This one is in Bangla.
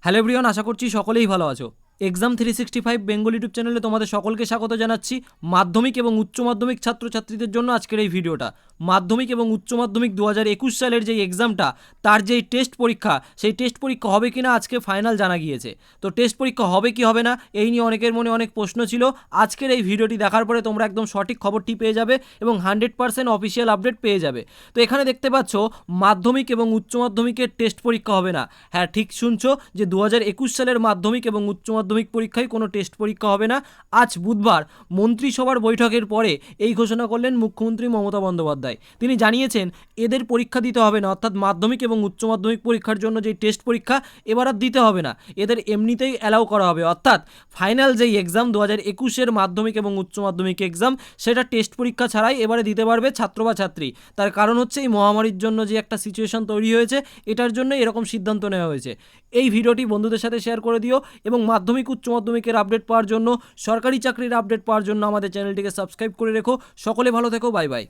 হ্যালো এভরিওয়ান, আশা করছি সকলেই ভালো আছো। এক্সাম 365 বেঙ্গল ইউটিউব চ্যানেলে তোমাদের সকলকে স্বাগত জানাচ্ছি। মাধ্যমিক এবং উচ্চ মাধ্যমিক ছাত্রছাত্রীদের জন্য আজকের এই ভিডিওটা। মাধ্যমিক এবং উচ্চ মাধ্যমিক 2021 সালের যেই এক্সামটা, তার যেই টেস্ট পরীক্ষা, সেই টেস্ট পরীক্ষা হবে কিনা আজকে ফাইনাল জানা গিয়েছে। তো টেস্ট পরীক্ষা হবে কি হবে না এই নিয়ে অনেকের মনে অনেক প্রশ্ন ছিল। আজকের এই ভিডিওটি দেখার পরে তোমরা একদম সঠিক খবরটি পেয়ে যাবে এবং 100% অফিসিয়াল আপডেট পেয়ে যাবে। তো এখানে দেখতে পাচ্ছ মাধ্যমিক এবং উচ্চ মাধ্যমিকের টেস্ট পরীক্ষা হবে না। হ্যাঁ, ঠিক শুনছো যে 2021 সালের মাধ্যমিক এবং উচ্চ মাধ্যমিক পরীক্ষায় কোনো টেস্ট পরীক্ষা হবে না। আজ বুধবার মন্ত্রিসভার বৈঠকের পরে এই ঘোষণা করলেন মুখ্যমন্ত্রী মমতা বন্দ্যোপাধ্যায়। তিনি জানিয়েছেন এদের পরীক্ষা দিতে হবে না, অর্থাৎ মাধ্যমিক এবং উচ্চ মাধ্যমিক পরীক্ষার জন্য যে টেস্ট পরীক্ষা এবার আর দিতে হবে না, এদের এমনিতেই অ্যালাউ করা হবে। অর্থাৎ ফাইনাল যেই এক্সাম 2021-এর মাধ্যমিক এবং উচ্চ মাধ্যমিক এক্সাম, সেটা টেস্ট পরীক্ষা ছাড়াই এবারে দিতে পারবে ছাত্র বা ছাত্রী। তার কারণ হচ্ছে এই মহামারীর জন্য যে একটা সিচুয়েশন তৈরি হয়েছে, এটার জন্য এরকম সিদ্ধান্ত নেওয়া হয়েছে। এই ভিডিওটি বন্ধুদের সাথে শেয়ার করে দিও এবং মাধ্যমিক উচ্চ মাধ্যমিকের আপডেট পাওয়ার জন্য, সরকারি চাকরির আপডেট পাওয়ার জন্য আমাদের চ্যানেলটিকে সাবস্ক্রাইব করে রেখো। সকলে ভালো থেকো, বাই বাই।